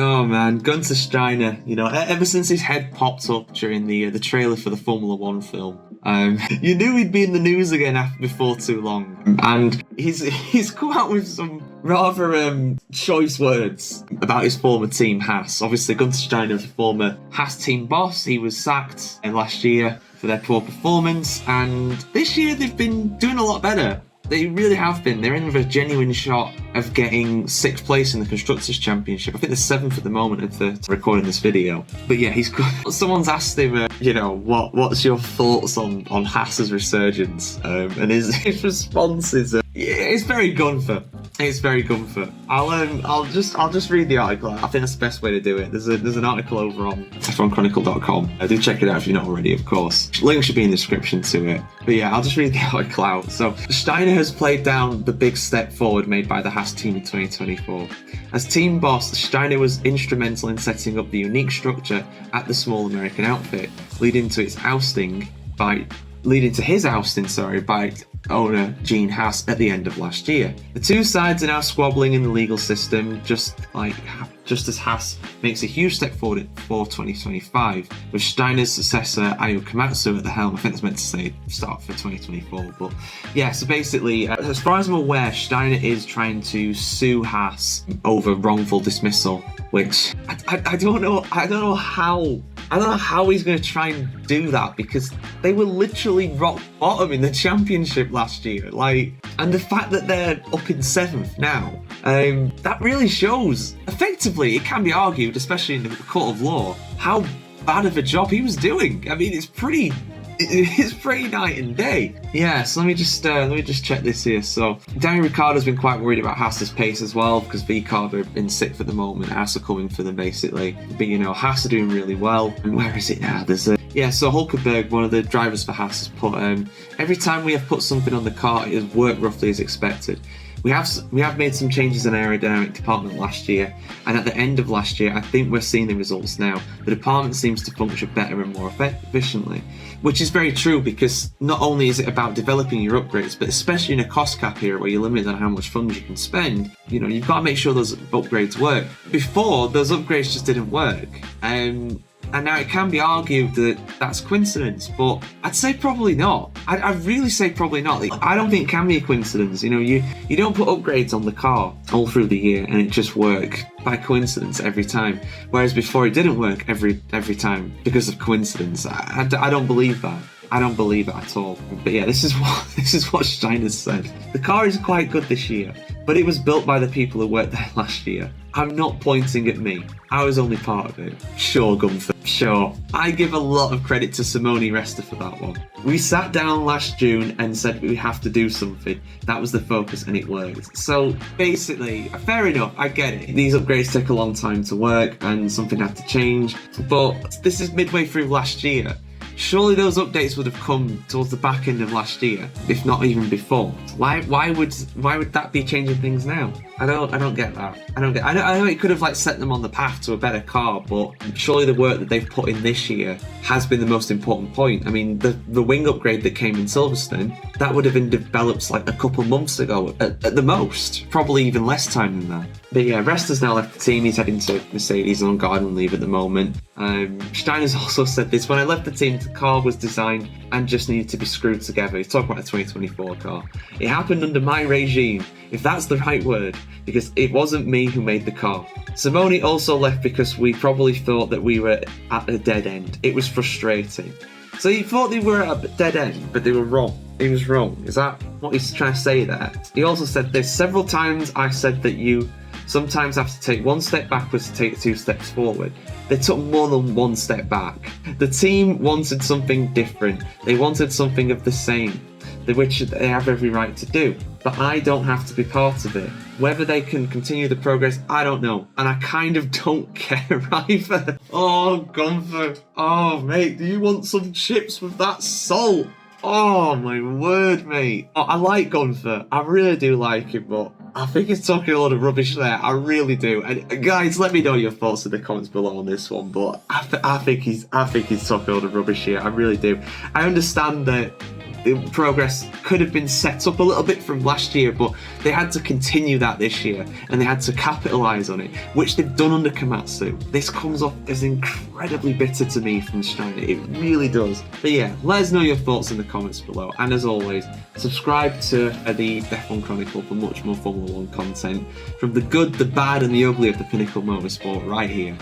Oh man, Guenther Steiner, ever since his head popped up during the trailer for the Formula One film, you knew he'd be in the news again before too long. And he's come out with some rather choice words about his former team, Haas. Obviously, Guenther Steiner was the former Haas team boss. He was sacked last year for their poor performance, and this year they've been doing a lot better. They really have been. They're in with a genuine shot of getting 6th place in the Constructors' Championship. I think they're 7th at the moment of recording this video. But yeah, someone's asked him, what's your thoughts on Haas's resurgence? And his response is, it's very Guenther. It's very Guenther. I'll just read the article. I think that's the best way to do it. There's an article over on F1Chronicle.com. Do check it out if you're not already, of course. Link should be in the description to it. But yeah, I'll just read the article out. So, Steiner has played down the big step forward made by the Haas team in 2024. As team boss, Steiner was instrumental in setting up the unique structure at the small American outfit, leading to his ousting by owner Gene Haas at the end of last year. The two sides are now squabbling in the legal system, just as Haas makes a huge step forward for 2025, with Steiner's successor Ayo Komatsu at the helm. I think that's meant to say start for 2024, but yeah. So basically, as far as I'm aware, Steiner is trying to sue Haas over wrongful dismissal, which I don't know how he's going to try and do that, because they were literally rock bottom in the championship last year. And the fact that they're up in 7th now, that really shows. Effectively, it can be argued, especially in the court of law, how bad of a job he was doing. I mean, it's pretty night and day. Yeah, so let me just check this here. So Daniel Ricciardo's been quite worried about Haas's pace as well, because VCARB are in 6th at the moment. Haas are coming for them basically. But Haas are doing really well. And where is it now? So Hulkenberg, one of the drivers for Haas, has put every time we have put something on the car, it has worked roughly as expected. We have made some changes in our aerodynamic department last year, and at the end of last year, I think we're seeing the results now. The department seems to function better and more efficiently, which is very true, because not only is it about developing your upgrades, but especially in a cost cap era where you're limited on how much funds you can spend, you've got to make sure those upgrades work. Before, those upgrades just didn't work. And now it can be argued that that's coincidence, but I'd say probably not. I'd really say probably not. I don't think it can be a coincidence. You don't put upgrades on the car all through the year and it just work by coincidence every time. Whereas before it didn't work every time because of coincidence. I don't believe that. I don't believe it at all. But yeah, this is what Steiner said. The car is quite good this year, but it was built by the people who worked there last year. I'm not pointing at me. I was only part of it. Sure, Guenther. Sure. I give a lot of credit to Simone Resta for that one. We sat down last June and said we have to do something. That was the focus and it worked. So basically, fair enough, I get it. These upgrades take a long time to work and something had to change. But this is midway through last year. Surely those updates would have come towards the back end of last year, if not even before. Why would that be changing things now? I don't get that. I know it could have set them on the path to a better car, but surely the work that they've put in this year has been the most important point. I mean, the wing upgrade that came in Silverstone, that would have been developed a couple months ago at the most, probably even less time than that. But yeah, Resta's now left the team. He's heading to Mercedes on garden leave at the moment. Steiner's also said this: when I left the team, the car was designed and just needed to be screwed together. He's talking about the 2024 car. It happened under my regime, if that's the right word, because it wasn't me who made the car. Simone also left because we probably thought that we were at a dead end. It was frustrating. So he thought they were at a dead end, but they were wrong. He was wrong. Is that what he's trying to say there? He also said this: several times I said that you sometimes have to take one step backwards to take 2 steps forward. They took more than one step back. The team wanted something different. They wanted something of the same, which they have every right to do. But I don't have to be part of it. Whether they can continue the progress, I don't know. And I kind of don't care either. Oh, Guenther. Oh, mate, do you want some chips with that salt? Oh, my word, mate. Oh, I like Guenther. I really do like him, but I think he's talking a lot of rubbish there. I really do. And guys, let me know your thoughts in the comments below on this one. But I think he's talking a lot of rubbish here. I really do. I understand that the progress could have been set up a little bit from last year, but they had to continue that this year, and they had to capitalise on it, which they've done under Komatsu. This comes off as incredibly bitter to me from Steiner. It really does. But yeah, let us know your thoughts in the comments below. And as always, subscribe to the F1 Chronicle for much more Formula 1 content from the good, the bad, and the ugly of the pinnacle motorsport right here.